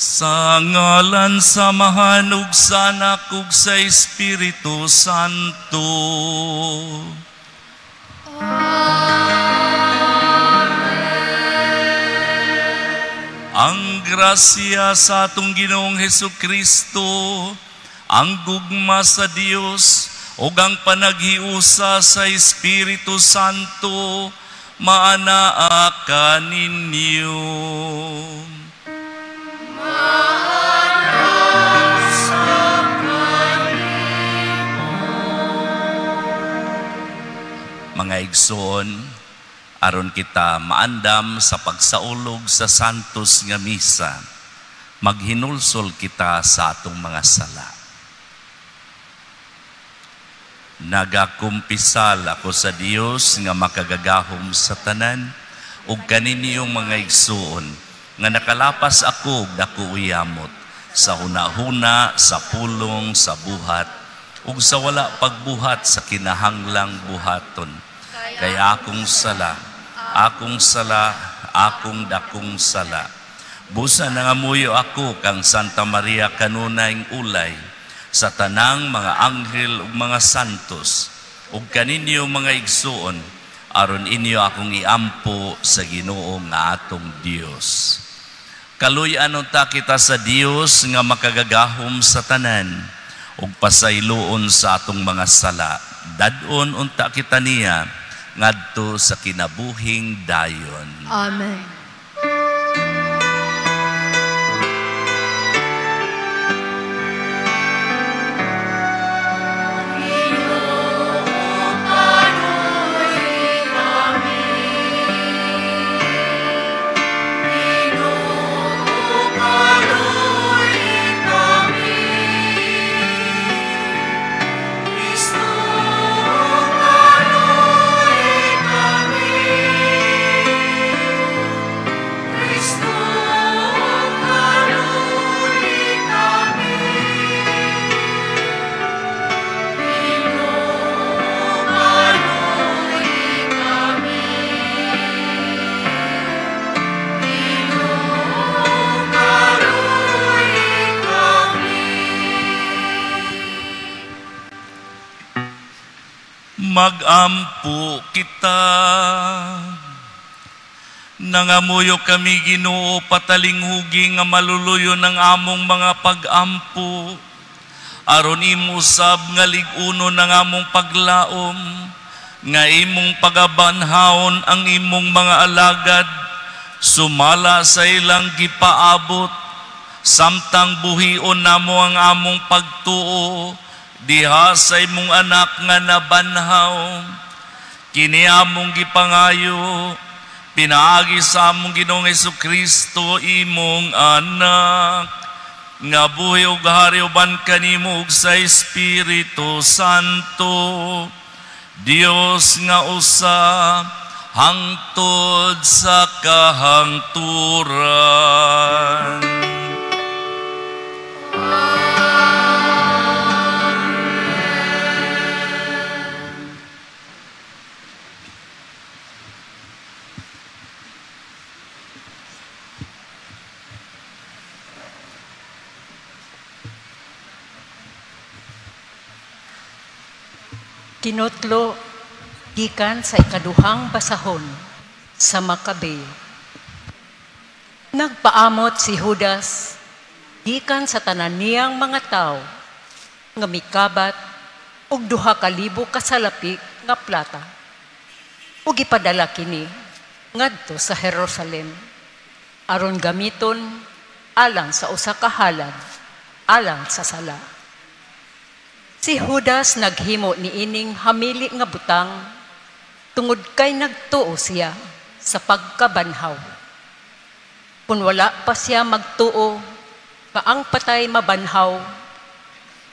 Sa ngalan samahan ug sa Anak ug sa Espiritu Santo. Ang grasya sa atong Ginoong Hesukristo, ang gugma sa Dios, ug ang panaghiusa sa Espiritu Santo, maanaa kaninyo. Mga igsoon, aron kita maandam sa pagsaulog sa santos nga misa, maghinulsol kita sa atong mga sala. Nagakumpisal ako sa Dios nga makagagahom sa tanan, ug kaninyong mga igsoon, nga nakalapas ako ug dako uyamot, sa hunahuna, sa pulong, sa buhat, ug sa wala pagbuhat sa kinahanglang buhaton. Kaya akong sala, akong dakong sala. Busa nangamuyo ako kang Santa Maria kanunayng ulay, sa tanang mga anghel ug mga santos, ug kaninyo mga igsoon, aron inyo akong iampo sa Ginoo nga atong Dios. Kaluy-an unta kita sa Dios nga makagagahom sa tanan, ug pasayloon sa atong mga sala. Dadon unta kita niya, ngadto sa kinabuhing dayon. Amen. Magampo kita. Nangamuyo kami Ginoo, patalinghugi nga maluluyo ng among mga pagampo. Aron imo sab nga lig-uno ng among paglaom, nga imong pagabanhaon ang imong mga alagad, sumala sa ilang gipaabot, samtang buhion namo ang among pagtuo, diha sa imong anak nga nabanhaw. Kini among gipangayo, pinaagi sa among Ginoong Hesukristo, imong anak, nga buhi ug hari uban kanimo ug sa Espiritu Santo, Dios nga usa, hangtod sa kahangturan. Kinutlo, gikan sa ikaduhang basahon sa Makabeo. Nagpaamot si Judas, gikan sa tanan niyang mga tao, nga mikabat, og 2,000 kasalapik nga plata. Ug ipadala kini, ngadto sa Jerusalem, aron gamiton, alang sa usa ka halad, alang sa sala. Si Judas naghimo ni ining hamili nga butang, tungod kay nagtuo siya sa pagkabanhaw. Kung wala pa siya magtuo, nga ang patay mabanhaw,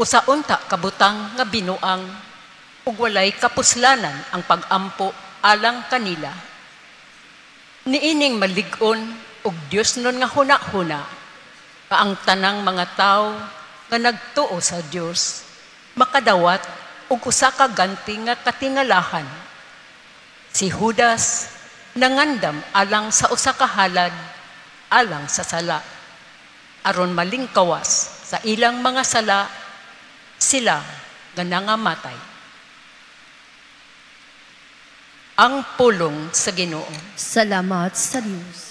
usaunta kabutang nga binuang, ug walay kapuslanan ang pag-ampo alang kanila. Niining malig-on ug Dios nun nga huna-huna, nga ang tanang mga tao nga nagtuo sa Dios, makadawat ug usa ka ganti nga katingalahan. Si Judas nangandam alang sa usa ka halad, alang sa sala. aron malingkawas sa ilang mga sala sila nga nangamatay. Ang pulong sa Ginoo. Salamat sa Diyos.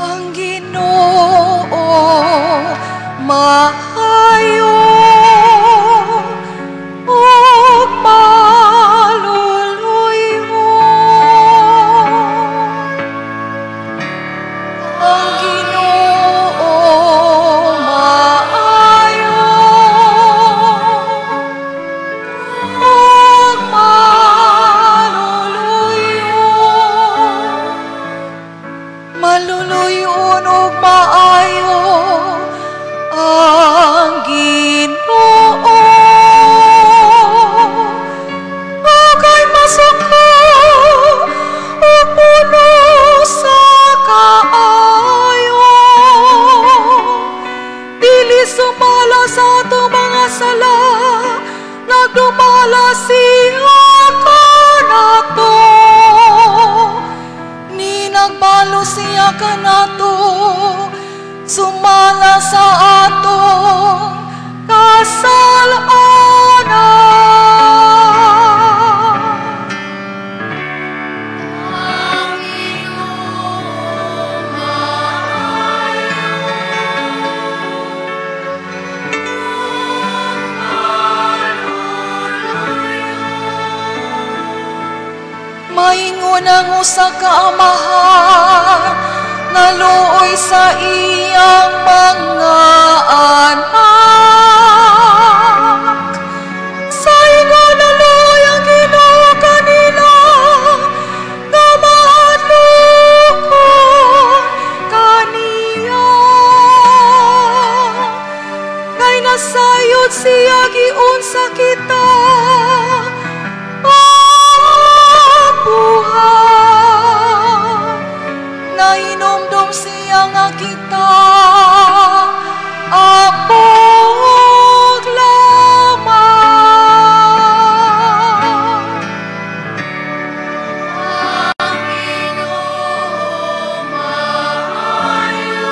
Ang Ginoo maayo ug maluluyo. Ang Ginoo maayo ug maluluyo. Maluluyon ug maayo ang Ginoo. Agay masuko ug puno sa kaayo. Dili sumala sa ato mga sala, nagdumala siya kanato. Ni nagbalo siya kanato, sumala sa atong kasalanan. Ang Ginoo maayo maingon ang usa ka amahan, naluoy sa iyang mga anak. Sa inyo naluoy ang Ginoo kanila, nga mahadlokon kaniya. Kay nasayod siya giunsa kita, nainomdom siya nga kita apog lamang. Ang Ginoo maayo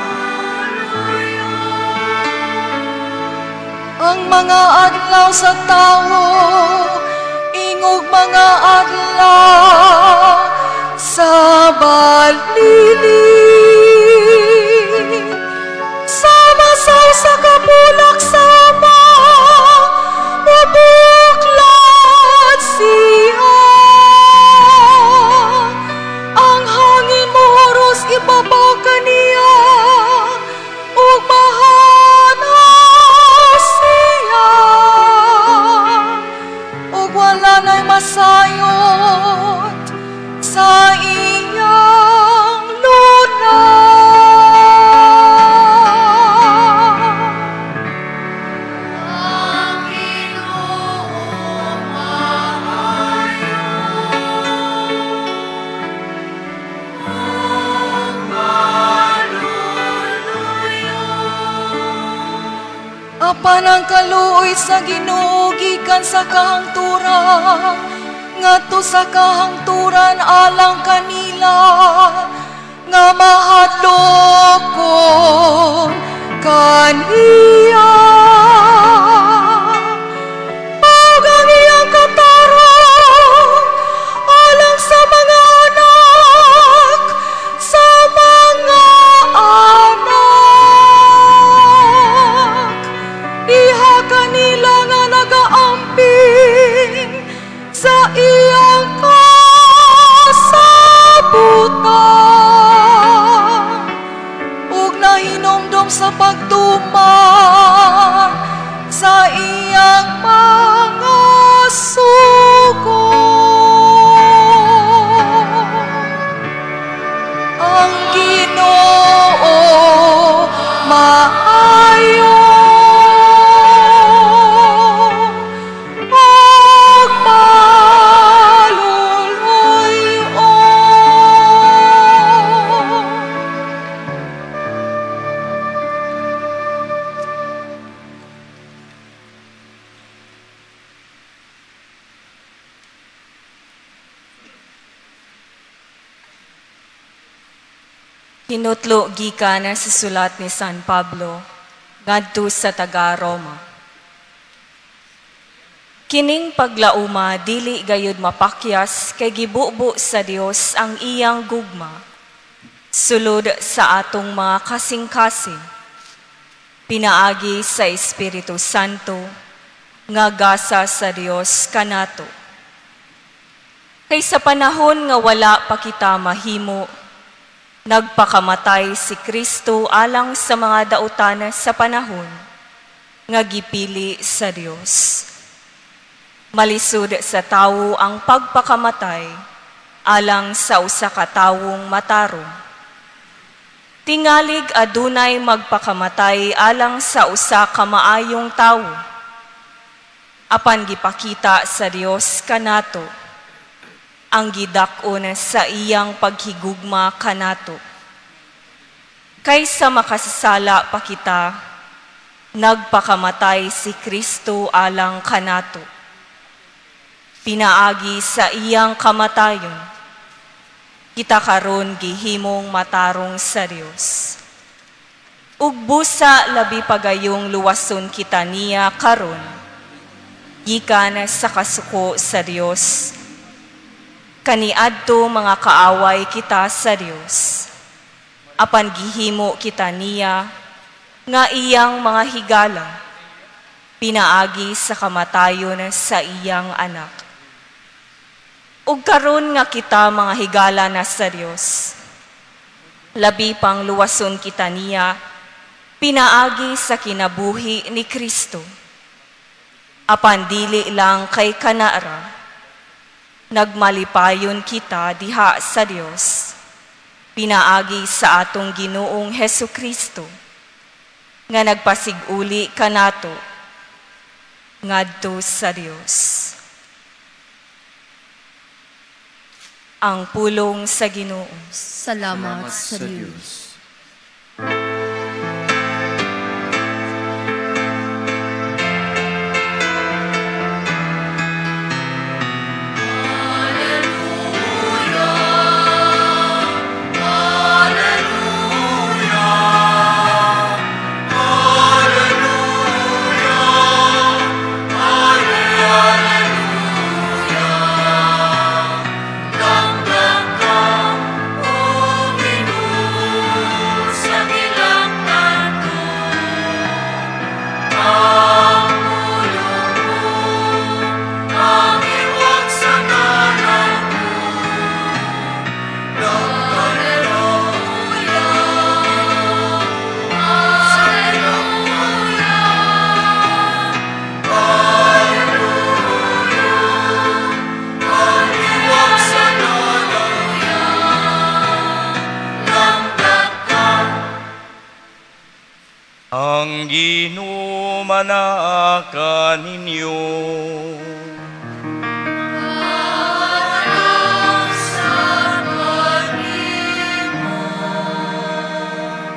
maluluyo. Ang mga adlaw sa tawo ingog mga adlaw sa balili. Sama-saw sa kapulak sama, mabuklad siya. Ang hangin moros ibabaw kaniya, ug mahanaw siya. Ug wala na'y masayot sa iyang luna. Ang Ginoo maayo ug maluluyo. Apan ang kaluoy sa Ginoo gikan sa kahangturan, ngadto sa kahangturan alang kanila, nga mahadlokon kaniya. Ug ang iyang katarong alang sa mga anak, sa mga anak. Diha kanila nga nagaamping sa iyang kasabutan, ug nahinomdom sa pagtuman Hinutlo gikan sa sulat ni San Pablo ngadto sa taga Roma. Kining paglauma dili gayud mapakyas kay gibubo sa Dios ang iyang gugma sulod sa atong mga kasing-kasing. Pinaagi sa Espiritu Santo nga gasa sa Dios kanato. Kay sa panahon nga wala pa kita mahimo, nagpakamatay si Kristo alang sa mga dautan sa panahon nga gipili sa Dios. Malisod sa tawo ang pagpakamatay alang sa usa ka tawong matarong. Tingalig adunay magpakamatay alang sa usa ka maayong tawo. Apan gipakita sa Dios kanato ang gidak-on sa iyang paghigugma kanato. Kaysa makasasala pa kita, nagpakamatay si Kristo alang kanato. Pinaagi sa iyang kamatayon, kita karon gihimong matarong sa Dios. Ug busa labi pagayong luwason kita niya karon, gikan sa kasuko sa Dios. Kaniadto mga kaaway kita sa Dios. Apan gihimo kita niya nga iyang mga higala, pinaagi sa kamatayon sa iyang anak. Ug karon nga kita mga higala na sa Dios, labi pang luwason kita niya, pinaagi sa kinabuhi ni Kristo. Apan dili lang kay kanaara, nagmalipayon kita diha sa Dios, pinaagi sa atong Ginoong Hesukristo, nga nagpasiguli kanato ngadto sa Dios. Ang pulong sa Ginoo. Salamat sa Diyos. Ang Ginoo manaka ninyo.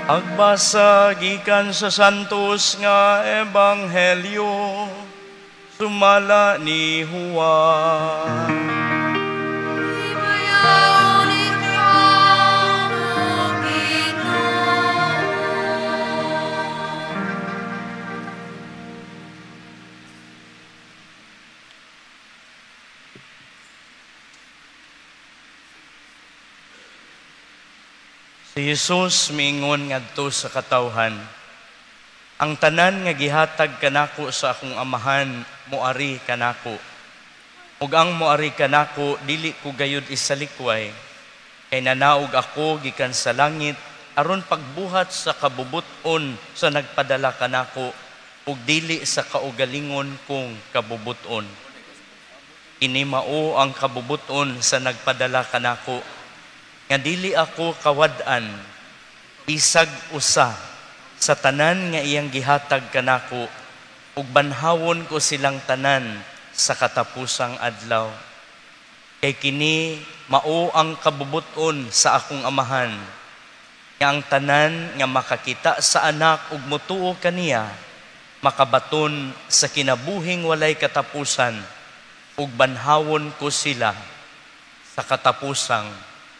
Agbasa gikan sa santos nga ebanghelyo sumala ni Juan. Si Jesus miingon ngadto sa katawhan, ang tanan nga gihatag kanako sa akong amahan moari kanako. Ug ang moari kanako dili ko gayud isalikway, kay nanaog ako gikan sa langit aron pagbuhat sa kabubuton sa nagpadala kanako ug dili sa kaugalingon kong kabubuton. Ini mao ang kabubuton sa nagpadala kanako, nga dili ako kawad-an bisag usa sa tanan nga iyang gihatag kanako ug banhawon ko silang tanan sa katapusang adlaw. Kay kini mao ang kabubuton sa akong amahan, nga ang tanan nga makakita sa anak ug motuo kaniya makabaton sa kinabuhing walay katapusan ug banhawon ko sila sa katapusang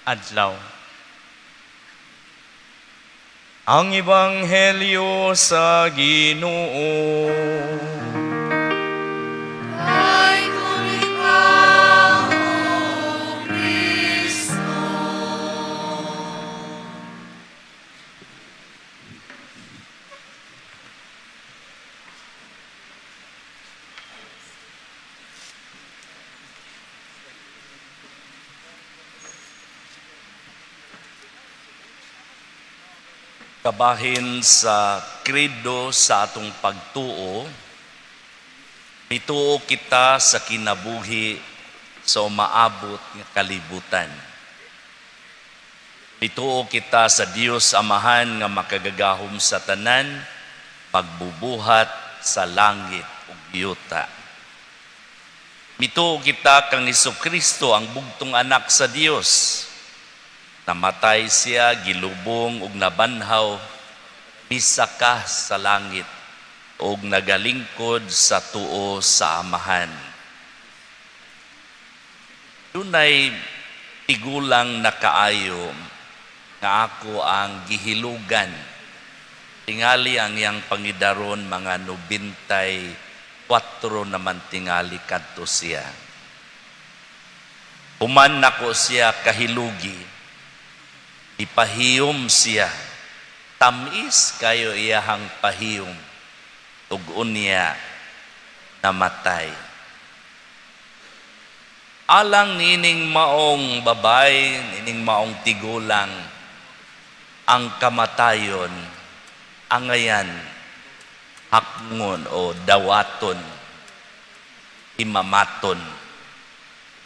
adlaw. Ang Ebanghelyo sa Ginoo. Ay kung ikaw, O Kristo. Kabahin sa kredo sa atong pagtuo, mituo kita sa kinabuhi sa umaabot nga kalibutan. Mituo kita sa Dios Amahan nga makagagahom sa tanan, pagbubuhat sa langit ug yuta. Mituo kita kang Hesukristo ang bugtong anak sa Dios. Namatay siya, gilubong ug nabanhaw, misaka sa langit ug nagalingkod sa tuo sa Amahan. Dunay tigulang nakaayo nga ako ang gihilugan. Tingali ang iyang pangidaron mga 94 naman tingali kadto siya. Human nako siya kahilugi. Ipahiyom siya, tamis kayo iyahang pahiyom, tugon niya, namatay. Alang nining maong babay, nining maong tigulang, ang kamatayon, angayan, hakngon o dawaton, himamaton,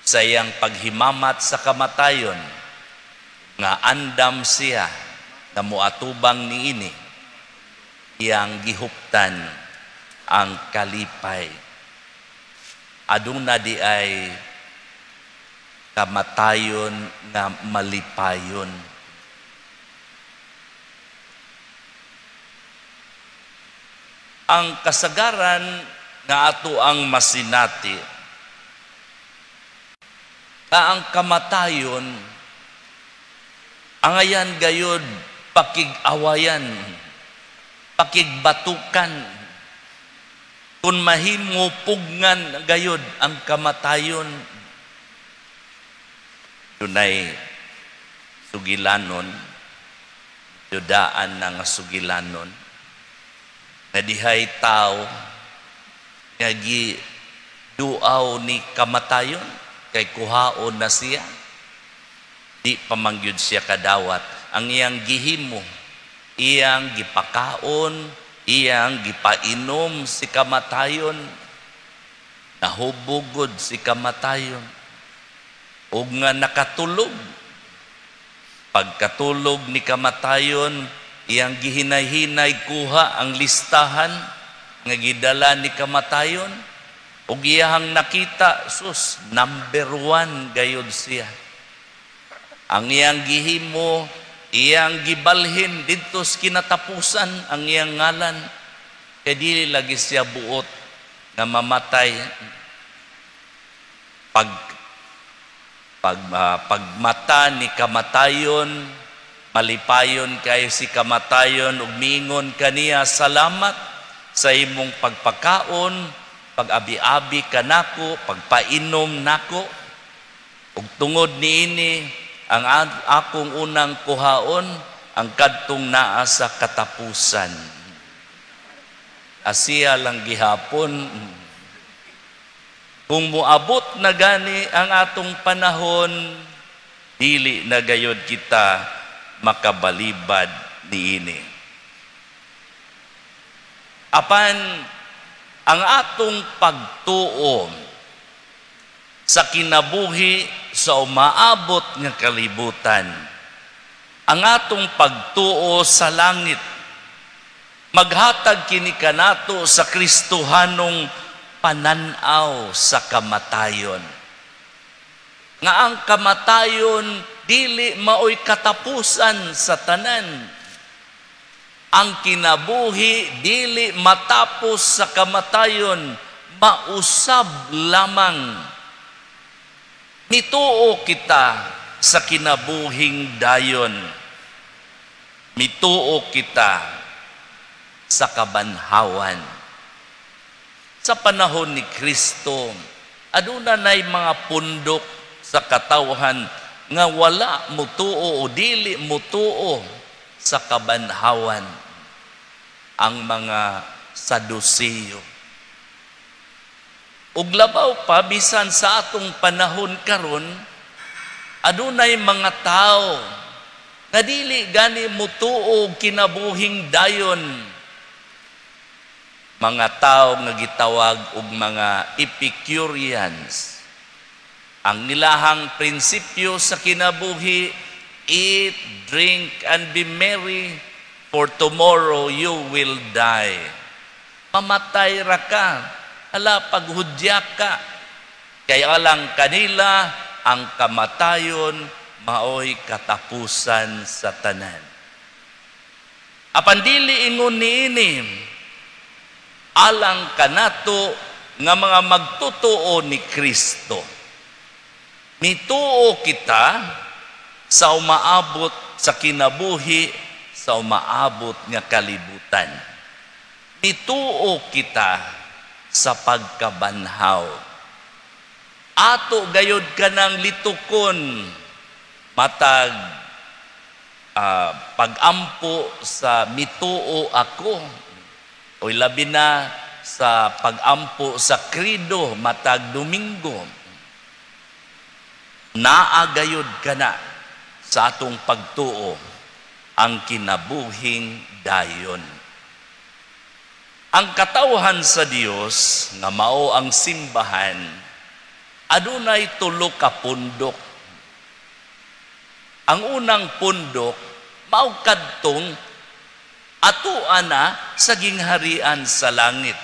sa iyang paghimamat sa kamatayon, nga andam siya na muatubang niini iyang gihuptan ang kalipay. Aduna di ay kamatayon nga malipayon. Ang kasagaran nga ato ang masinati na ang kamatayon angayan gayod pakig-awayan, pakigbatukan, kung mahimo pugnan gayod ang kamatayon. Dunay sugilanon, yudaan na nga sugilanon, nga dihay tao, nga giduaw ni kamatayon, kay kuhaon na siya. Di pamangyud siya kadawat. Ang iyang gihimo, iyang gipakaon, iyang gipainom si kamatayon, nahubugod si kamatayon, ug nga nakatulog. Pagkatulog ni kamatayon, iyang gihinay-hinay kuha ang listahan nga gidala ni kamatayon, ug iyang nakita, sus, number 1 gayod siya. Ang iyang gihimo, iyang gibalhin dito sa kinatapusan ang iyang ngalan. Kaya di lagi siya buot na mamatay. Pagmata ni kamatayon, malipayon kayo si kamatayon, ug mingon kaniya, salamat sa imong pagpakaon, pag-abi-abi ka nako, pagpainom nako, ug tungod niini, ang akong unang kuhaon, ang kadtong naa sa katapusan. Asiya lang gihapon. Kung muabot na gani ang atong panahon, dili na gayod kita makabalibad niini. Apan, ang atong pagtuo sa kinabuhi sa umaabot nga kalibutan, ang atong pagtuo sa langit, maghatag kini kanato sa Kristohanong pananaw sa kamatayon. Nga ang kamatayon dili maoy katapusan sa tanan. Ang kinabuhi dili matapos sa kamatayon, mausab lamang. Nituo kita sa kinabuhing dayon. mituo kita sa kabanhawan. Sa panahon ni Kristo, aduna nay mga pundok sa katawhan nga wala mutuo o dili mutuo sa kabanhawan. Ang mga Saduceo. Ug labaw pa bisan sa atong panahon karon, adunay mga tao nga dili gani mutuo kinabuhing dayon. Mga tao nga gitawag og mga Epicureans. Ang nilahang prinsipyo sa kinabuhi, eat, drink, and be merry, for tomorrow you will die. Mamatay ra ka, ala paghudya ka. Kaya lang kanila, ang kamatayon maoy katapusan sa tanan. Apan dili ingon niini, alang kanato nga mga magtutuo ni Kristo. Mituo kita sa umaabot sa kinabuhi, sa umaabot nga kalibutan. Mituo kita sa pagkabanhaw. Ato gayod ka ng litukon, matag pagampo sa mituo ako, o labi na sa pagampo sa krido, matag Domingo. Naagayod ka na sa atong pagtuo ang kinabuhing dayon. Ang katawhan sa Dios nga mao ang simbahan, adunay tulo ka pundok. Ang unang pundok mao kadtong atuana sa gingharian sa langit,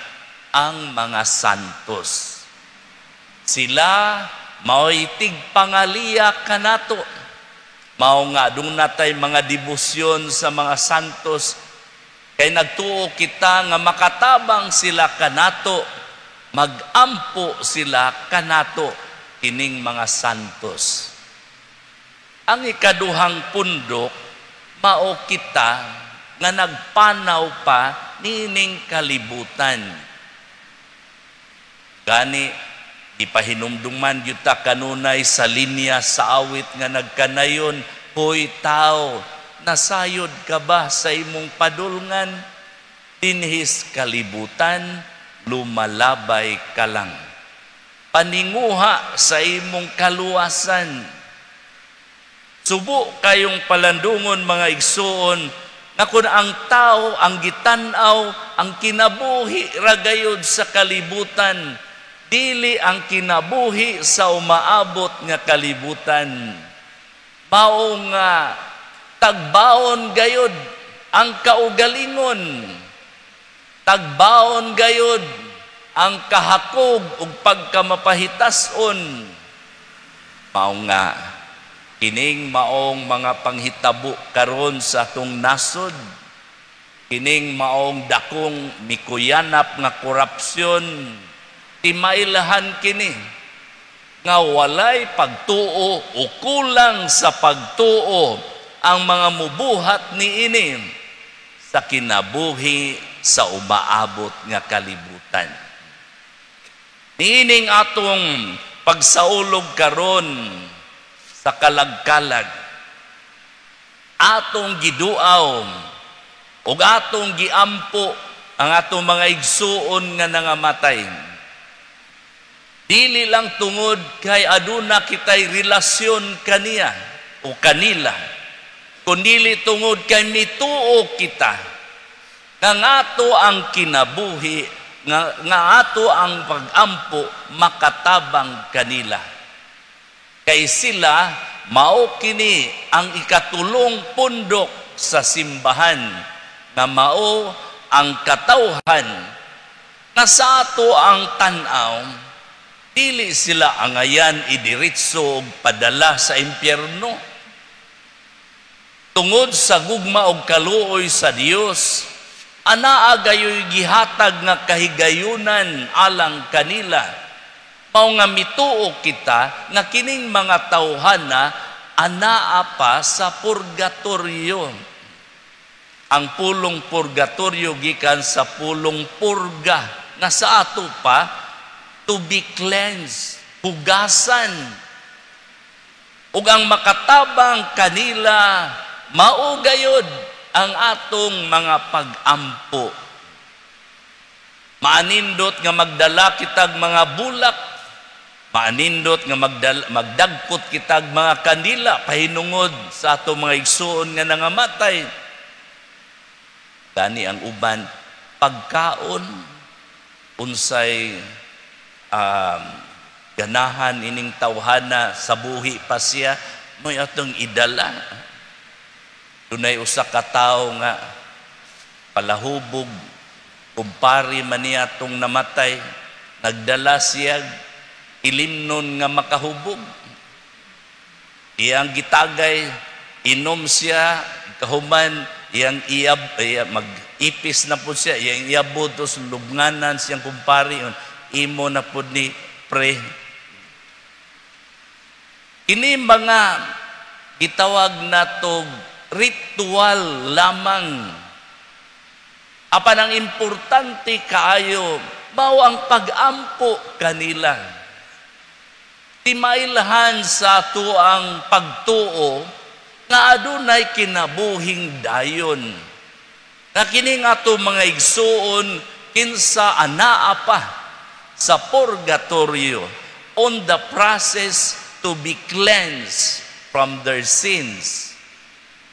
ang mga santos. Sila mao'y tigpangaliya kanato. Mao nga dung natay mga debosyon sa mga santos, kay nagtuo kita nga makatabang sila kanato, magampo sila kanato, kining mga santos. Ang ikaduhang pundok, mao kita nga nagpanaw pa nining kalibutan. Gani, ipahinumduman yuta kanunay sa linya sa awit nga nagkanayon, hoy tao, nasayod ka ba sa imong padulngan? Dinhis kalibutan, lumalabay ka lang. Paninguha sa imong kaluwasan. Subo kayong palandungon mga igsuon, na kung ang tao, ang gitanaw, ang kinabuhi ragayod sa kalibutan, dili ang kinabuhi sa umaabot nga kalibutan. Mao nga tagbaon gayod ang kaugalingon, tagbaon gayod ang kahakog ug pagkamapahitason. Mao nga kining maong mga panghitabo karon sa atong nasod, kining maong dakong mikuyanap nga korupsyon, timailahan kini nga walay pagtuo o kulang sa pagtuo ang mga mubuhat niini sa kinabuhi sa umaabot nga kalibutan. Niining atong pagsaulog karon sa kalagkalag, atong giduaw ug atong giampo ang atong mga igsuon nga nangamatay. Dili lang tungod kay aduna kitay relasyon kaniya o kanila, kundi tungod kay mituo kita nga ato ang kinabuhi, nga ato ang pagampo makatabang kanila. Kay sila mao kini ang ikatulong pundok sa simbahan, nga mao ang katawhan na sa ato ang tan-aw. Dili sila angayan idiritso og padala sa impyerno. Tungod sa gugma og kaluoy sa Dios, anaa gayoy gihatag nga kahigayunan alang kanila. Mao nga mituo kita nga kining mga tawhana anaa pa sa purgatorio. ang pulong purgatorio gikan sa pulong purga nga sa ato pa to be cleansed, hugasan. Ug ang makatabang kanila mao gayud ang atong mga pag-ampo. Maanindot nga magdala kitag mga bulak, maanindot nga magdagkot kitag mga kandila pahinungod sa atong mga igsuon nga nangamatay. Gani ang uban pagkaon unsay ganahan ining tawhana sa buhi pa siya mo'y atong idala. Dunay usa ka tawo nga palahubog kumpari man niya atong namatay, nagdala siya ilimnon nga makahubog. Iyang gitagay, inom siya, kahuman, iyang mag-ipis na po siya, iyang iabot to lubnganan siyang kumpari, imo na po ni pre. Ini mga gitawag na to ritual lamang. Apan ang importante kaayo, mao ang pag-ampo kanila. Timailhan sa ato ang pagtuo nga adunay kinabuhing dayon. Na kini nga ato mga igsuon kinsa anaa pa sa purgatorio on the process to be cleansed from their sins.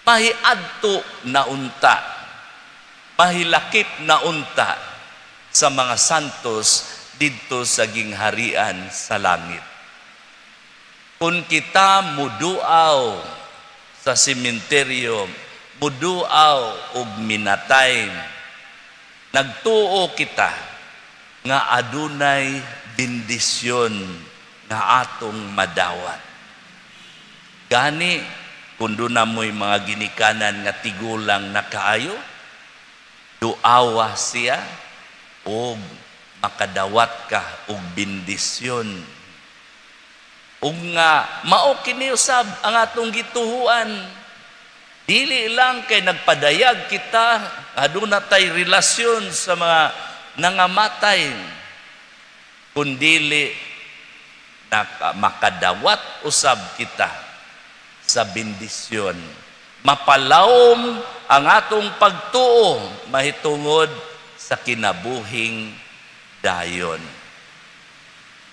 Mahiadto na unta, mahilakip na unta sa mga santos didto sa gingharian sa langit. Kung kita muduaw sa sementeryo, muduaw og minatay, nagtuo kita nga adunay bendisyon nga atong madawat. Gani, kung doon na mo'y mga ginikanan nga tigulang na kaayo, duawa siya o makadawat ka og bendisyon. Ug nga mao kini usab ang atong gituhuan. Dili lang kay nagpadayag kita aduna tay relasyon sa mga nangamatay, kundili makadawat usab kita sa bendisyon. Mapalawom ang atong pagtuo mahitungod sa kinabuhing dayon.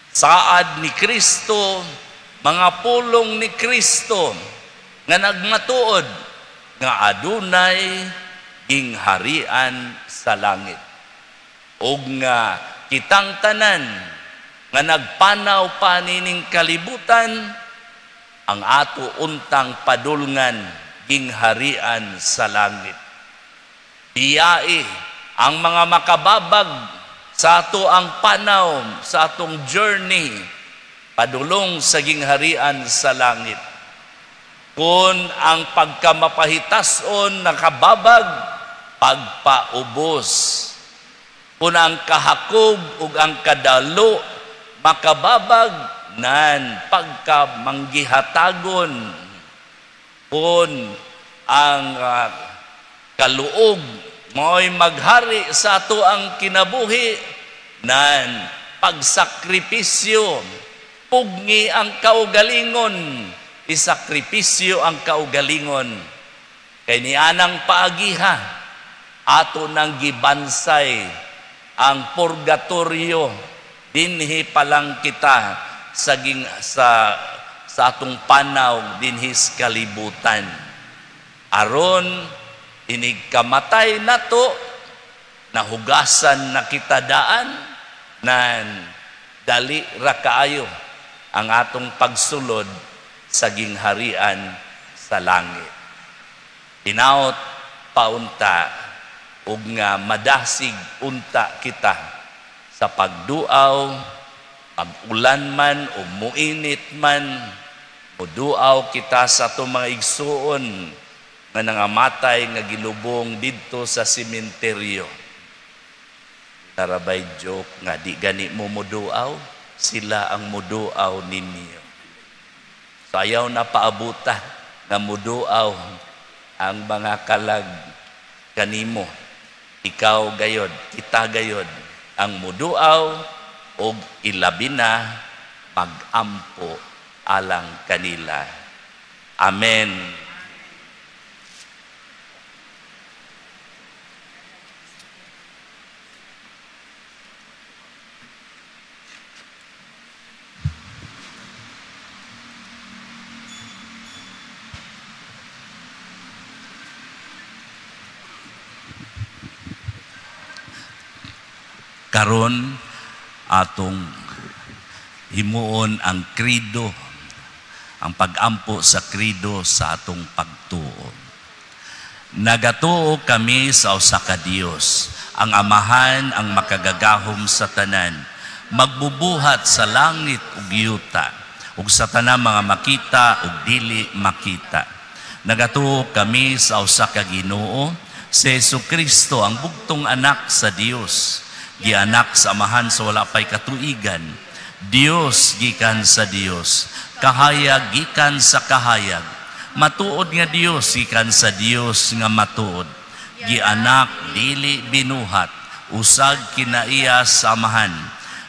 Saad ni Kristo, mga pulong ni Kristo nga nagmatuod nga adunay gingharian sa langit. O nga kitang tanan nga nagpanaw pa nining kalibutan, ang ato untang padulngan gingharian sa langit. Iyai ang mga makababag sa ato ang panaw, sa atong journey, padulong sa gingharian sa langit. Kung ang pagkamapahitason nakababag, pagpaubos. Kung ang kahakog ug ang kadalo makababag, nan pagkamanggihatagon. Kung ang kaluog mo'y maghari sa ato ang kinabuhi, nan pagsakripisyo, pugni ang kaugalingon, isakripisyo ang kaugalingon. Kay nianang paagiha, ato nang gibansay ang purgatorio, dinhi palang kita sa atong panaw dinhis kalibutan. Aron inig kamatay nato, nahugasan na kita daan, nan dali ra kaayo ang atong pagsulod sa gingharian sa langit. Hinaot paunta ug nga madasig unta kita sa pagduaw, pag-ulan man o muinit man, muduaw kita sa atong mga igsuon nga nangamatay nga gilubong didto sa sementeryo. Tarabay joke nga di gani mo muduaw, sila ang muduaw ninyo. Sayaw na paabuta nga muduaw ang mga kanimo. Ikaw gayod, kita gayod, ang muduaw o ilabi na pag-ampo alang kanila. Amen. Karon atong himuon ang krido, ang pag-ampo sa krido sa atong pagtuo. Nagatuo kami sa usa ka Dios, ang Amahan, ang makagagahom sa tanan, magbubuhat sa langit ug yuta, ug sa tanang mga makita ug dili makita. Nagatuo kami sa usa ka Ginoo, si Jesucristo, ang bugtong anak sa Dios, gianak sa Amahan sa wala pay katuigan, Dios gikan sa Dios, kahayag gikan sa kahayag, matuod nga Dios gikan sa Dios nga matuod, gianak dili binuhat, usag kinaiya sa Amahan,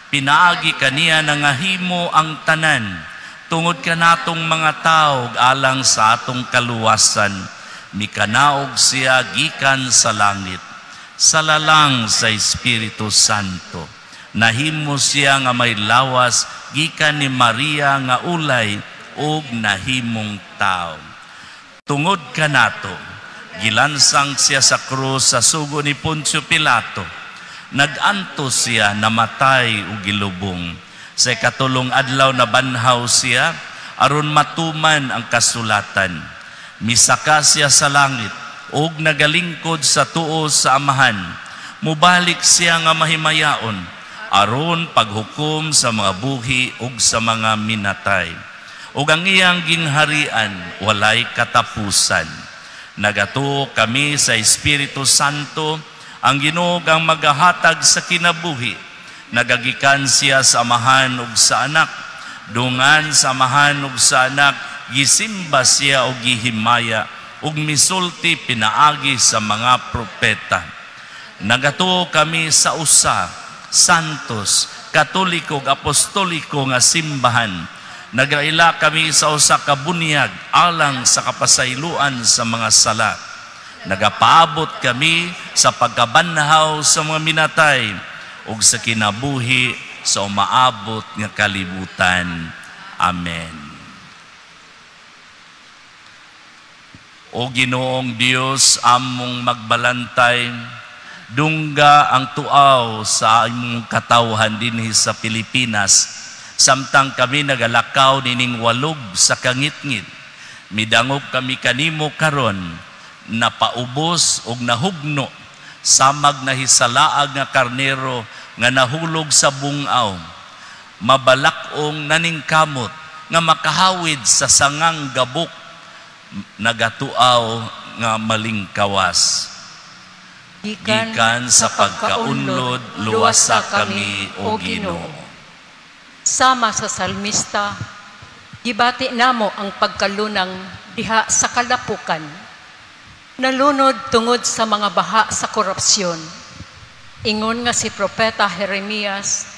pinaagi kaniya nga himo ang tanan, tungod kanatong mga tawo alang sa atong kaluwasan, mikanaog siya gikan sa langit, sa lalang sa Espiritu Santo. Nahimo siya nga may lawas gikan ni Maria nga ulay ug nahimong tao. Tungod kanato, gilansang siya sa krus sa sugo ni Poncio Pilato. Nagantos siya, namatay ug gilubong. Sa katulong adlaw na banhaw siya aron matuman ang kasulatan. Misaka siya sa langit ug nagalingkod sa tuo sa Amahan. Mubalik siya nga mahimayaon aron paghukom sa mga buhi ug sa mga minatay. Ug ang iyang ginharian walay katapusan. Nagatuo kami sa Espiritu Santo, ang Ginoo ang magahatag sa kinabuhi. Nagagikan siya sa Amahan ug sa Anak. Dungan sa Amahan ug sa Anak, gisimba siya ug gihimaya ug misulti pinaagi sa mga propeta. Nagatuo kami sa usa, santos, katoliko ug apostoliko nga simbahan. Nagaila kami sa usa ka bunyag alang sa kapasayloan sa mga sala. Nagapaabot kami sa pagkabanhaw sa mga minatay ug sa kinabuhi sa umaabot nga kalibutan. Amen. O Ginoong Dios, among magbalantay, dungga ang tuaw sa imong katawhan dinhi sa Pilipinas, samtang kami nagalakaw nining walog sa kangitngit. Midangog kami kanimo karon, napaubos og nahugno, samag na hisalaag nga karnero nga nahulog sa bungaw, mabalakong naningkamot nga makahawid sa sangang gabok, nagatuaw nga malingkawas. Gikan sa pagkaunlod, luwasa kami, O Ginoo. Sama sa salmista, gibati namo ang pagkalunang diha sa kalapukan. Nalunod tungod sa mga baha sa korupsyon. Ingon nga si Propeta Jeremias,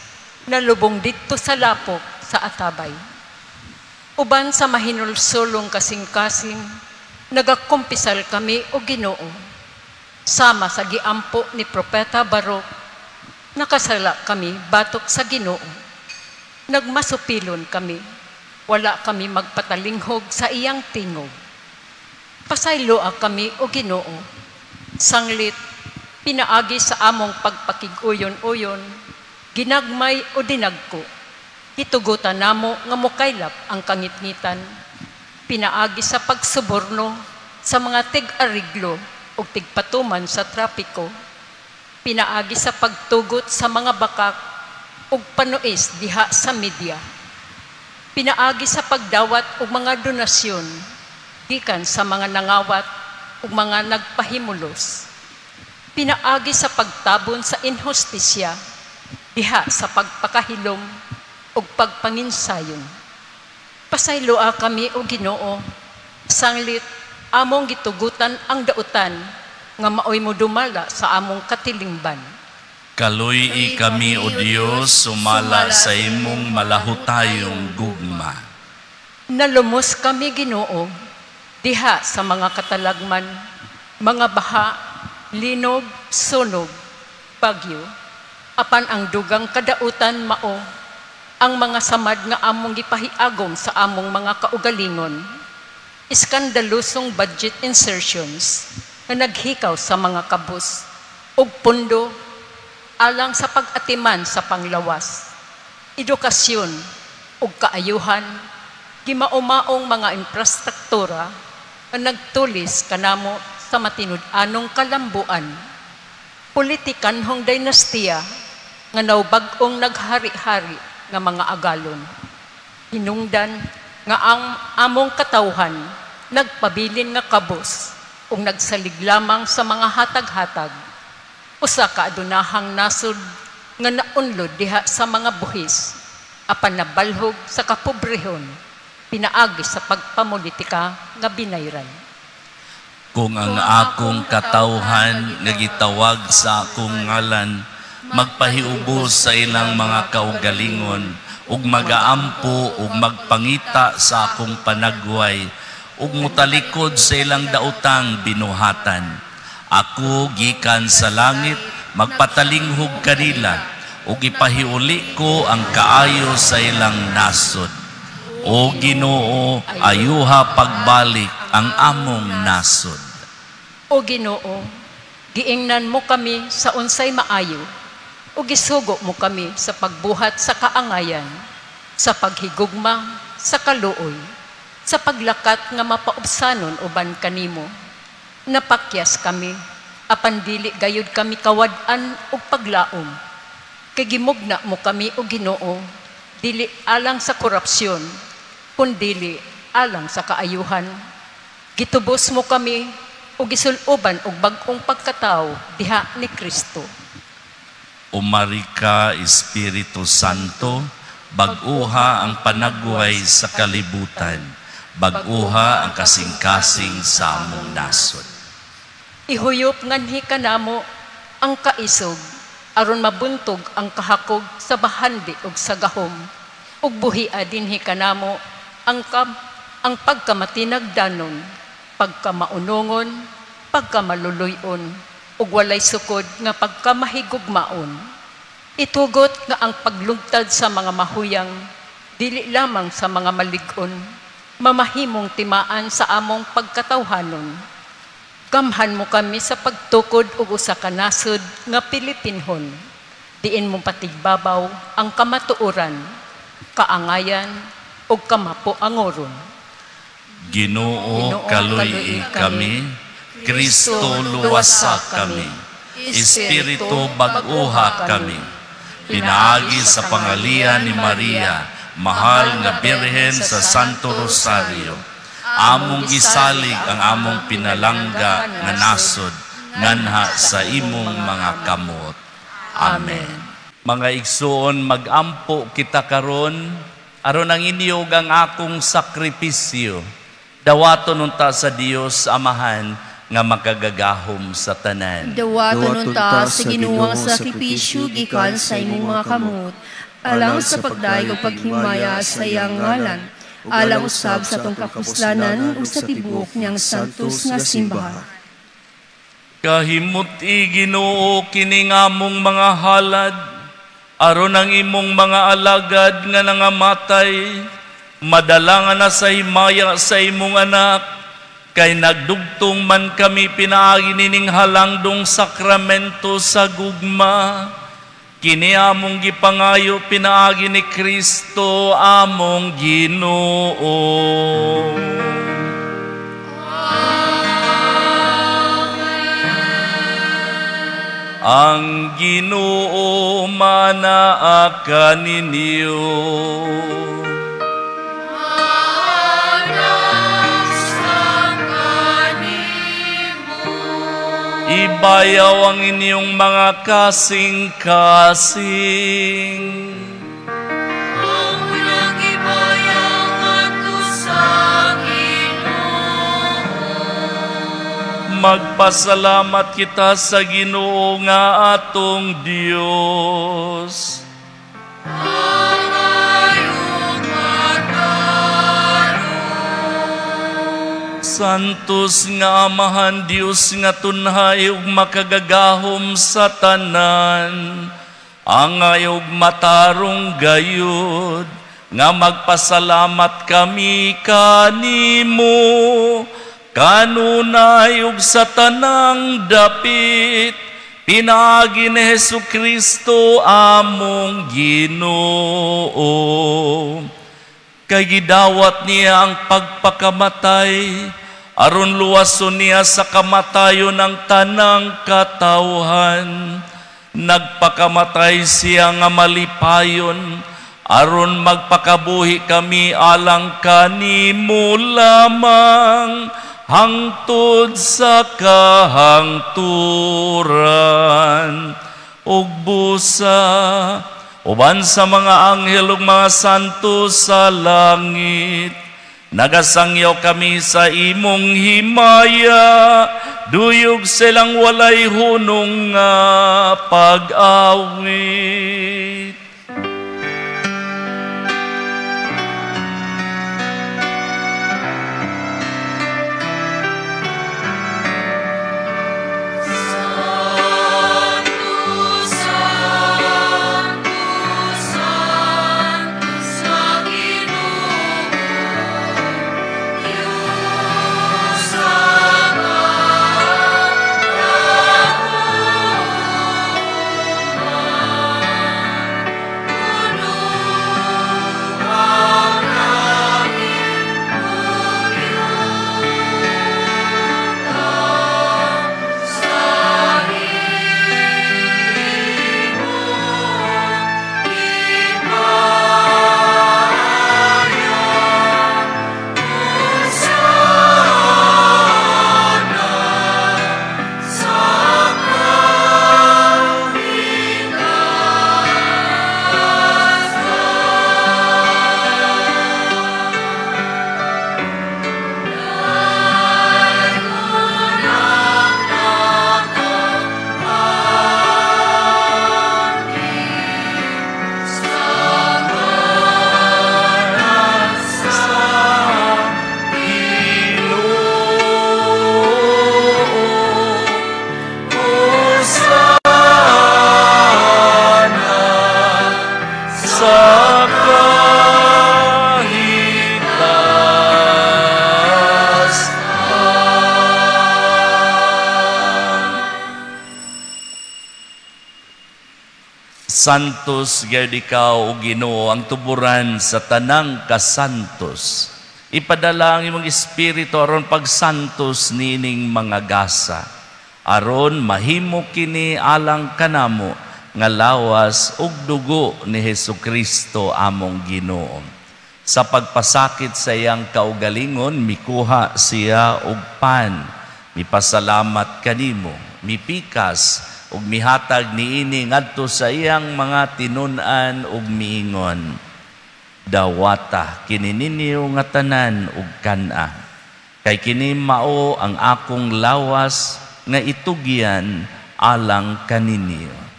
nalubong dito sa lapok sa Atabay. Uban sa mahinulsulong kasing-kasing, nagakumpisal kami o Ginoo. Sama sa giampo ni Propeta Barok, nakasala kami batok sa Ginoo. Nagmasupilon kami, wala kami magpatalinghog sa iyang tingog. Pasayloa kami o Ginoo, sanglit, pinaagi sa among pagpakiguyon-uyon, ginagmay o dinagko. Hitugutan namo nga mukaylap ang kangitngitan, pinaagi sa pagsuborno sa mga tig-ariglo o tigpatuman sa trapiko, pinaagi sa pagtugot sa mga bakak o panuis diha sa media, pinaagi sa pagdawat o mga donasyon gikan sa mga nangawat o mga nagpahimulos, pinaagi sa pagtabon sa inhustisya diha sa pagpakahilom ug pagpanginsayon. Pasayloa kami o Ginoo, sanglit among gitugutan ang dautan nga maoy mo dumala sa among katilingban. Kaluy kami, O Diyos, sumala sa imong malahutayong gugma. Nalumos kami, Ginoo, diha sa mga katalagman, mga baha, linog, sunog, bagyo, apan ang dugang kadautan mao, ang mga samad nga among gipahiagom sa among mga kaugalingon, iskandalusong budget insertions na naghikaw sa mga kabus, ug pundo, alang sa pag-atiman sa panglawas, edukasyon ug kaayuhan, gimaumaong mga infrastruktura na nagtulis kanamo sa matinud-anong kalambuan, politikanhong dinastiya nga nawbag-ong naghari-hari nga mga agalon. Hinungdan nga ang among katawhan nagpabilin nga kabos ug nagsalig lamang sa mga hatag-hatag, usa ka adunahang nasud nga naunlod diha sa mga buhis, apan nabalhog sa kapobrehon, pinaagi sa pagpamulitika nga binayran. Kung ang akong katawhan nagitawag sa akong ngalan, magpahiubos sa ilang mga kaugalingon, ug magaampo ug magpangita sa akong panagway, ug mutalikod sa ilang daotang binuhatan. Ako gikan sa langit, magpatalinghog kanila, ug ipahiuli ko ang kaayo sa ilang nasod. O Ginoo, ayuha pagbalik ang among nasod. O Ginoo, giingnan mo kami sa unsay maayo, ug gisugo mo kami sa pagbuhat sa kaangayan, sa paghigugma, sa kaluoy, sa paglakat nga mapaubsanon uban kanimo. Napakyas kami, apan dili gayud kami kawad-an ug paglaom. Kay gimugna mo kami, O Ginoo, dili alang sa korupsyon, kundili alang sa kaayuhan. Gitubos mo kami ug gisuluban og bag-ong pagkatao diha ni Kristo. Umari ka, Espiritu Santo, bag-uha ang panagway sa kalibutan, bag-uha ang kasing-kasing sa among nasod. Ihuyop nganhi kanamo ang kaisog, aron mabuntog ang kahakog sa bahandi ug sa gahom, ug buhia dinhi kanamo ang pagkamatinagdanon, pagkamaunongon, pagkamaluluyon, ug walay sukod nga pagkamahigugmaon. Itugot nga ang paglugtad sa mga mahuyang, dili lamang sa mga malig-on, mamahimong timaan sa among pagkatawhanon. Gamhan mo kami sa pagtukod ug usa ka nasod nga Pilipinhon. Diin mo patigbabaw ang kamatuoran, kaangayan ug kamapuangoron. Ginoo, kaluy kami, Kristo luwasa kami, Espiritu bag-uha kami. Pinaagi sa pangalihan ni Maria, mahal nga Birhen sa Santo Rosario, among gisalig ang among pinalangga nga nasod nganha sa imong mga kamot. Amen. Mga igsoon, magampo kita karon aron ang inyog ang akong sakripisyo. Dawaton unta sa Dios Amahan nga makagagahom sa tanan. Dawaton unta sa ginuwang sakripisyo gikan sa imong mga kamot, alang sa pagdaig ug paghimaya sa iyang ngalan, alang usab sa tong kapuslanan ug sa tibuok niyang santos nga simbahan. Kahimuti, Ginoo, kini ngamong mga halad, aron ang imong mga alagad nga nangamatay, madalangan na sa himaya sa imong anak, kay nagdugtong man kami pinaagi nining halangdong sakramento sa gugma. Kini among gipangayo pinaagi ni Kristo among Ginoo. Ang Ginoo manaa kaninyo. Ibayaw ang inyong mga kasing-kasing. Ang unang ibayaw ato sa Ginoo. magpasalamat kita sa Ginoo nga atong Dios. Santos nga Amahan Dios nga tunhay ug makagagahom sa tanan, angay ug matarong gayud, nga magpasalamat kami kanimo, kanunay ug sa tanang dapit, pinaagi ni Hesukristo among Ginoo. Kay gidawat niya ang pagpakamatay, aron luwason niya sa kamatayon ng tanang katawhan. Nagpakamatay siya nga malipayon, aron magpakabuhi kami alang kanimo lamang, hangtod sa kahangturan. Ug busa, uban sa mga anghel ug mga santo sa langit, nagasangyaw kami sa imong himaya, duyog silang walay hunong nga pag-awit. Santos gayud ikaw o Ginoo, ang tuburan sa tanang kasantos. Ipadala ang imong espiritu aron pagsantos nining mga gasa, aron mahimo kini alang kanamo nga lawas ug dugo ni Hesukristo among Ginoo. Sa pagpasakit sa iyang kaugalingon, mikuha siya og pan, mipasalamat kanimo, mipikas ug mihatag niini ngadto sa iyang mga tinun-an ug miingon, dawata kini ninyo nga tanan ug kan-a, kay kini mao ang akong lawas nga itugyan alang kaninyo.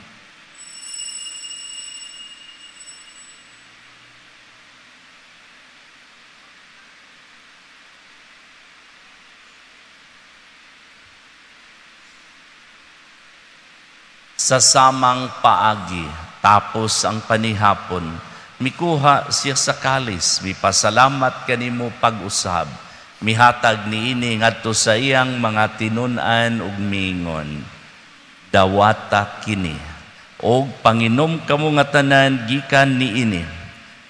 Sa samang paagi, tapos ang panihapon, mikuha siya sa kalis, mipasalamat kanimo pag-usab, mihatag niini ngadto sa iyang mga tinun-an ug miingon, dawata kini, og panginom kamo nga tanan gikan niini,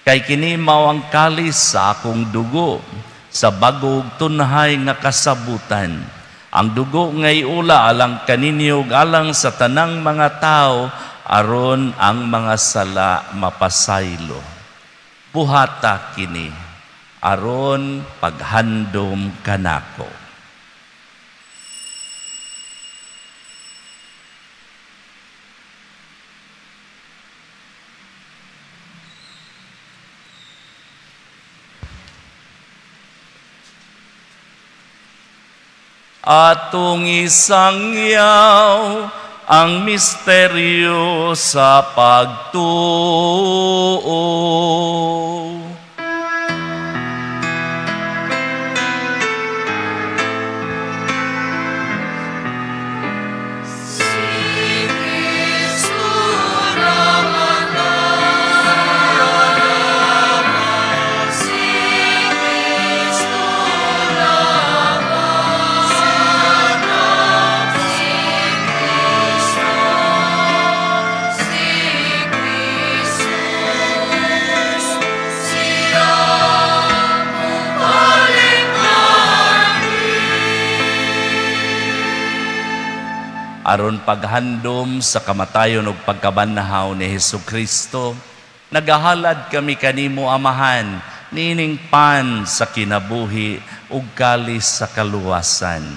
kay kini mao ang kalis sa akong dugo, sa bagog tunhay nga kasabutan. Ang dugo nga iula alang kaninyo alang sa tanang mga tao, aron ang mga sala mapasaylo. Buhata kini, aron paghandom kanako. atong isangyaw ang misteryo sa pagtuo. Aron paghandom sa kamatayon ug pagkabanhaw ni Hesukristo, nagahalad kami kanimo Amahan, nining pan sa kinabuhi ug kalis sa kaluwasan.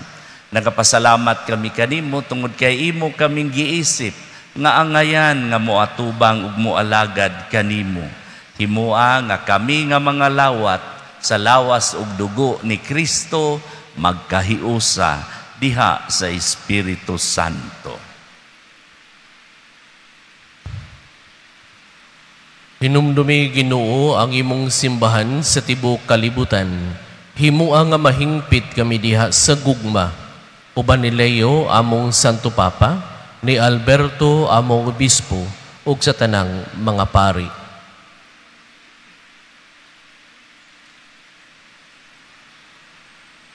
Nagapasalamat kami kanimo tungod kay imo kaming giisip nga angayan nga moatubang ug moalagad kanimo. Himoa nga kami nga mga lawat sa lawas ug dugo ni Kristo magkahiusa diha sa Espiritu Santo. Hinumdumi Ginoo ang imong simbahan sa tibuok kalibutan. Himoa nga mahingpit kami diha sa gugma. Uban ni Leo among Santo Papa, ni Alberto among Obispo, ug sa tanang mga pari.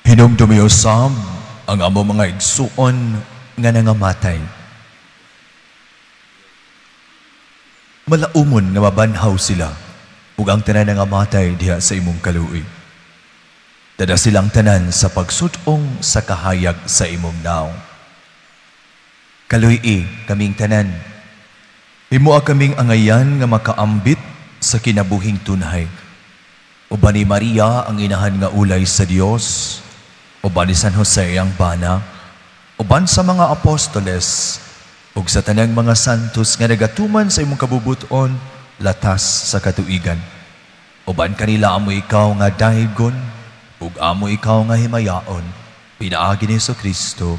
Hinumdumi usab ang amo mga igsuon nga nangamatay. Malaumon nga mabanhaw sila ug ang tanan nangamatay diha sa imong kaluoy. Dada silang tanan sa pagsudong sa kahayag sa imong naong. Kaluoy kaming tanan. Himoa kaming angayan nga makaambit sa kinabuhing tunhay. Uban ni Maria ang inahan nga ulay sa Dios, uban ni San Jose ang bana, uban sa mga apostoles, ug sa tanang mga santos nga nagatuman sa imong kabubuton latas sa katuigan. Uban kanila amo ikaw nga daygon, ug amo ikaw nga himayaon, pinaagi ni Jesucristo,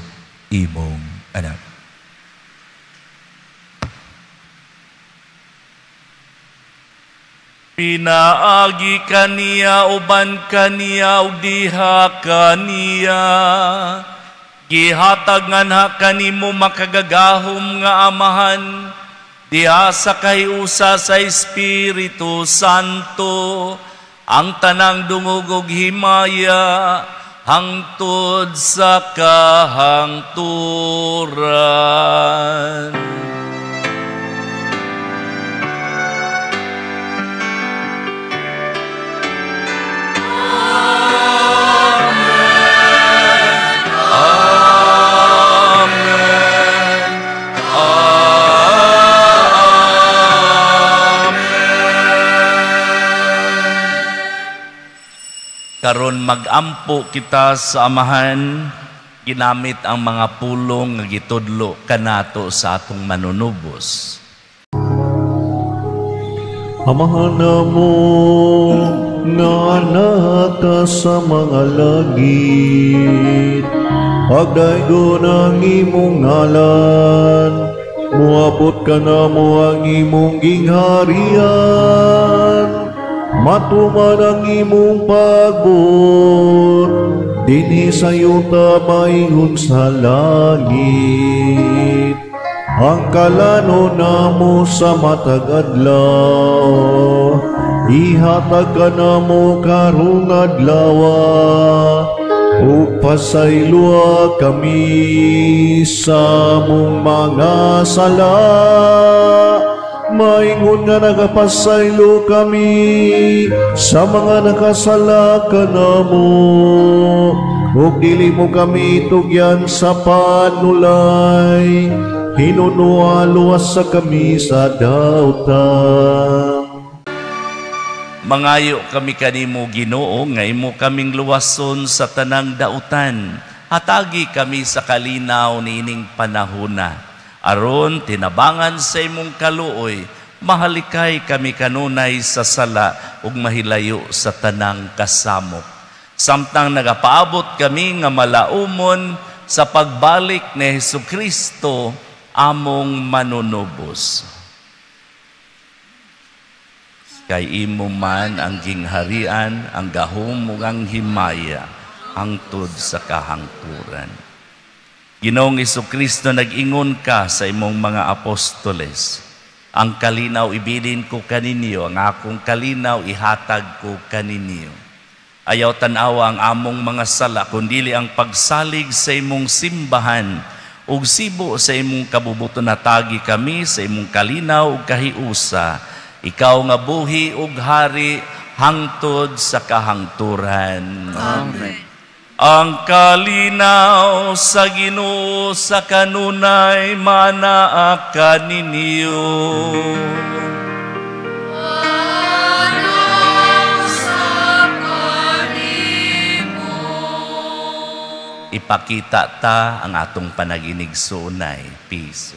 imong anak. Pinaagi kaniya uban kaniya ug diha kaniya. Gihatag nga na kanimo makagagahom nga Amahan diha sa kahiusa sa Espiritu Santo ang tanang dungog ug himaya hangtod sa kahangturan. Karon magampo kita sa Amahan, ginamit ang mga pulong nga gitudlo kanato sa atong manunubos. Amahan namo nga anak ka sa mga langit, pagdaygon ang imong ngalan, muabot ka namo ang imong gingharian. Matuman ang imong pagbuot, dinhi sa yuta maingon sa langit. Ang kalano namo sa matag adlaw, ihatag ka namo karong adlawa, ug pasaylua kami sa mong mga sala. Maingon nga nagapasaylo kami sa mga nakasala kanamo, ug dili mo kami tugyan sa panulay, hinunua luwas sa kami sa dautan. Mangayo kami kanimo Ginoo nga imo kaming luwason sa tanang dautan. Hatagi kami sa kalinaw niining panahona. Aron tinabangan sa imong kaluoy, mahalikay kami kanunay sa sala ug mahilayo sa tanang kasamok. Samtang nagapaabot kami nga malaumon sa pagbalik ni Hesukristo among manunubos. Kay imo man ang gingharian, ang gahom ug ang himaya hangtod sa kahangturan. Ginoong Hesukristo, nag-ingon ka sa imong mga apostoles, ang kalinaw ibilin ko kaninyo, ang akong kalinaw ihatag ko kaninyo. Ayaw tanawa ang among mga sala, kundili ang pagsalig sa imong simbahan, ug sibo sa imong kabubuton natagi kami sa imong kalinaw ug kahiusa. Ikaw nga buhi ug hari hangtod sa kahangturan. Amen. Ang kalinaw sa Ginoo sa kanunay manaa kaninyo. Ipakita ta ang atong panaginig sunay. Peace.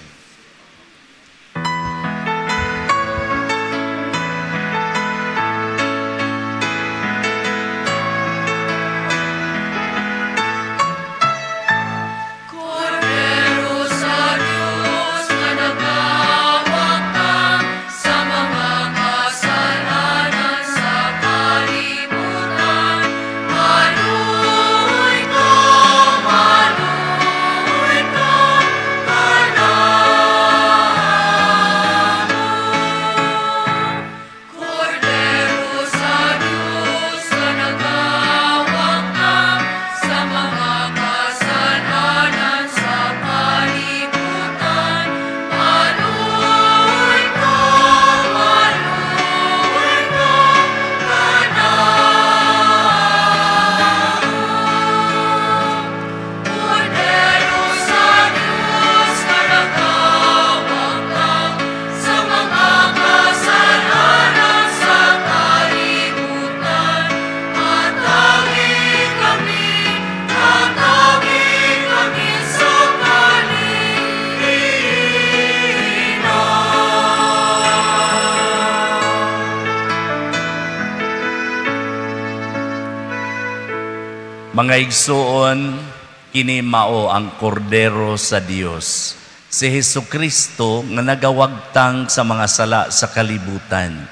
Mga igsoon, kini mao ang kordero sa Dios, si Hesukristo nga nagawagtang sa mga sala sa kalibutan.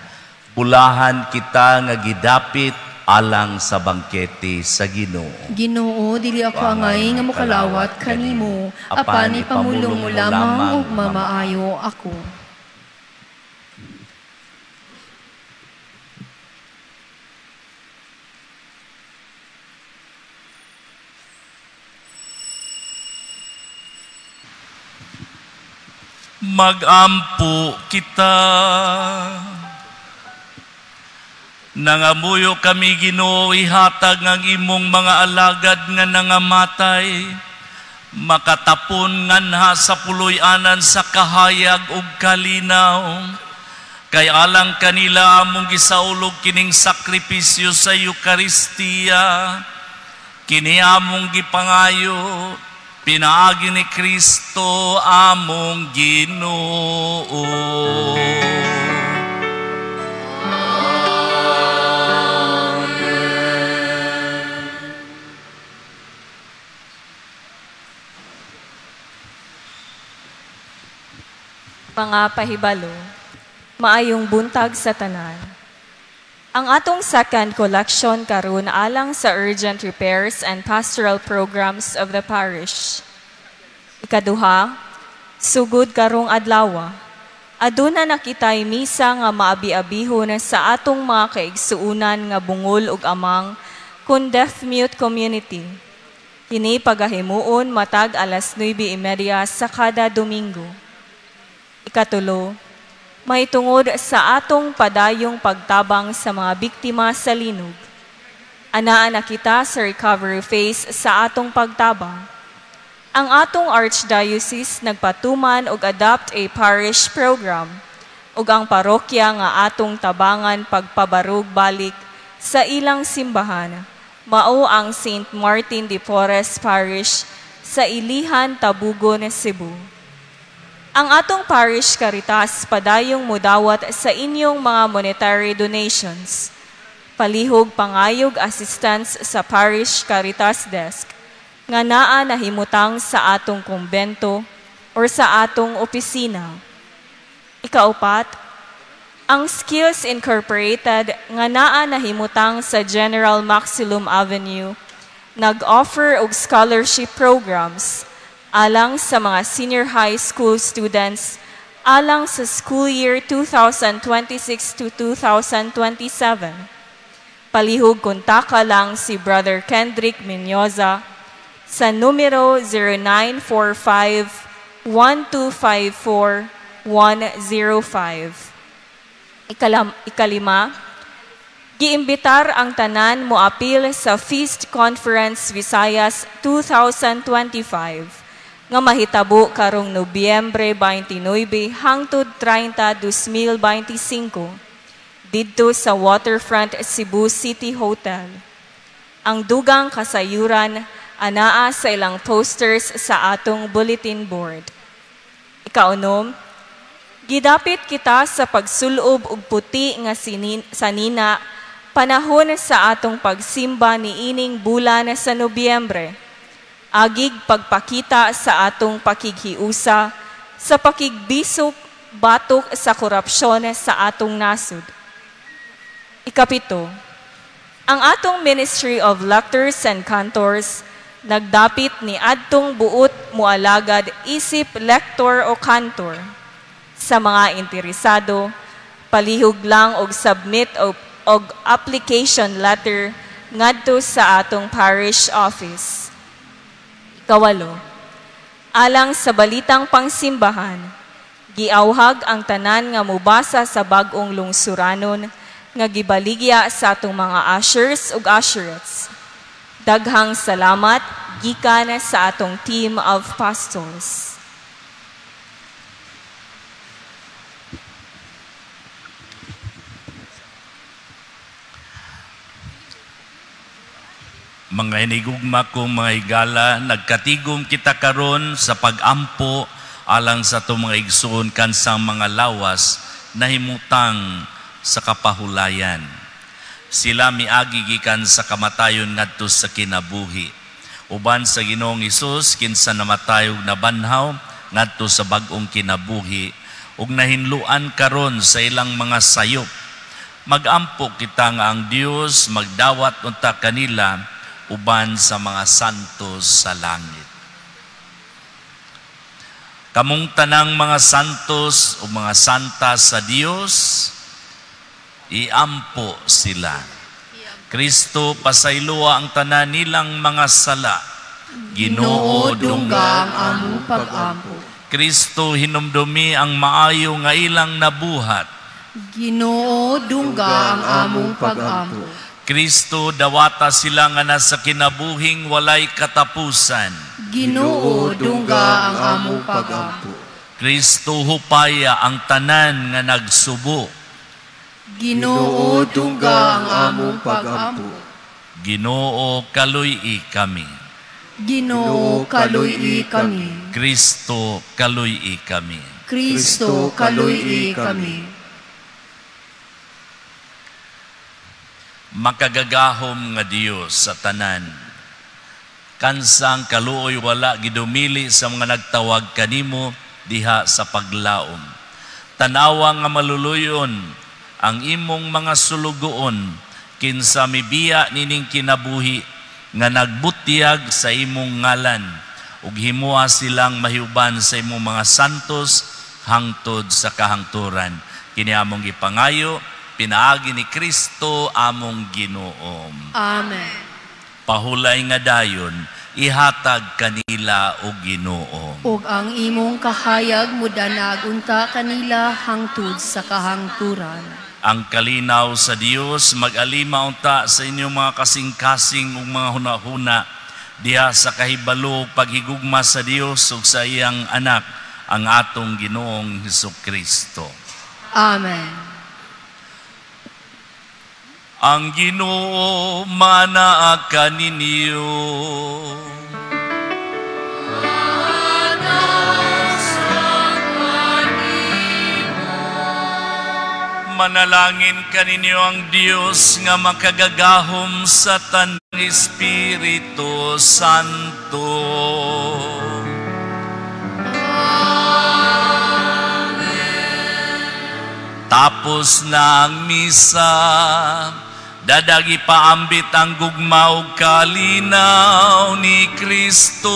Bulahan kita nga gidapit alang sa bangkete sa Ginoo. Ginoo, dili ako angay nga mokalawat kanimo, apan ipamulong mo lamang ug mamaayo ako. Magampo kita. Nangamuyo kami, Ginoo, ihatag ng imong mga alagad nga nangamatay, makatapon nganha sa puloy-anan sa kahayag ug kalinaw. Kay alang kanila among gisaulog kining sakripisyo sa Eucharistia, kini among gipangayo, pinaagi ni Kristo among Ginoo. Mga pahibalo, maayong buntag sa tanan. Ang atong second collection karon alang sa urgent repairs and pastoral programs of the parish. Ikaduha, sugod karong adlaw, aduna nakitay misa nga maabi-abihon sa atong mga kaigsuunan nga bungol ug amang kun deaf-mute community. Kini pagahimuon matag alas 9:30 sa kada Domingo. Ikatulo, may tungod sa atong padayong pagtabang sa mga biktima sa linog. Anaa na kita sa recovery phase sa atong pagtabang. Ang atong Archdiocese nagpatuman og adopt a parish program ug ang parokya nga atong tabangan pagpabarug balik sa ilang simbahan. Mao ang St. Martin de Porres Parish sa Ilihan, Tabugon, Cebu. Ang atong parish caritas padayong mudawat sa inyong mga monetary donations. palihog pangayog assistance sa Parish Caritas Desk, nga naa nahimutang sa atong kumbento or sa atong opisina. Ikaupat, ang Skills Incorporated nga naa nahimutang sa General Maximum Avenue, nag-offer og scholarship programs alang sa mga senior high school students alang sa school year 2026 to 2027. Palihog kontaka lang si Brother Kendrick Menyoza sa numero 0945-1254-105. Ikalima, giimbitar ang tanan moapil sa Feast Conference Visayas 2025 nga mahitabo karong Nobyembre 29 hangtod 30, 2025 didto sa Waterfront Cebu City Hotel. Ang dugang kasayuran anaa sa ilang posters sa atong bulletin board. Ikaunom, gidapit kita sa pagsulob og puti nga sanina panahon sa atong pagsimba niining bulan sa Nobyembre. Agig pagpakita sa atong pakighiusa sa pakigbisok batok sa korupsyon sa atong nasud. Ikapito, ang atong Ministry of Lectors and Cantors nagdapit ni adtong buot mualagad isip lector o cantor. Sa mga interesado, palihog lang og submit og application letter ngadto sa atong parish office. Ikawalo, alang sa balitang pangsimbahan, giawhag ang tanan nga mubasa sa bag-ong lungsuranon nga gibaligya sa atong mga ushers ug usherettes. Daghang salamat gikan sa atong team of pastors. Mga hinigugma kong mga higala, nagkatigom kita karon sa pag-ampo alang sa itong mga igsoon kansang mga lawas na himutang sa kapahulayan. Sila miagi gikan sa kamatayon ngadto sa kinabuhi. Uban sa Ginoong Hesus kinsa namatay ug nabanhaw ngadto sa bag-ong kinabuhi ug nahinluan karon sa ilang mga sayop. Mag-ampo kita nga ang Dios magdawat unta kanila uban sa mga santos sa langit. Kamong tanang mga santos o mga santa sa Dios, iampo sila. Kristo pasaylua ang tanan nilang mga sala. Ginoo dungga ang among pag-ampo. Kristo hinumdumi ang maayo nga ilang nabuhat. Ginoo dungga ang among pag-ampo. Kristo dawata sila nga nasa kinabuhing walay katapusan. Ginoo dungga ang among pag-ampo. Kristo hupaya ang tanan nga nagsubo. Ginoo dungga ang among pag-ampo. Ginoo kaluy-i kami. Ginoo kaluy-i kami. Kristo kaluy-i kami. Kristo kaluy-i kami. Makagagahom nga Dios sa tanan. Kansang kaluoy wala gidumili sa mga nagtawag kanimo diha sa paglaom. Tanawa nga maluluyon ang imong mga sulugoon kinsa mibiya nining kinabuhi nga nagbutyag sa imong ngalan ug himuha silang mahiuban sa imong mga santos hangtod sa kahangturan. Kini among gipangayo pinaagi ni Kristo among Ginoom. Amen. Pahulay nga dayon, ihatag kanila o Ginoo. Ug ang imong kahayag mudanag unta kanila hangtod sa kahangturan. Ang kalinaw sa Dios mag-alima unta sa inyong mga kasing-kasing ug mga hunahuna diha sa kahibalo paghigugma sa Dios ug sa iyang anak ang atong Ginoong Hesukristo. Amen. Ang Ginoo manaa kaninyo. manalangin kaninyo ang Dios nga makagagahom sa tanang Espiritu Santo. Tapos na ang misa, dadagi paambit ang gugma ug kalinaw ni Kristo.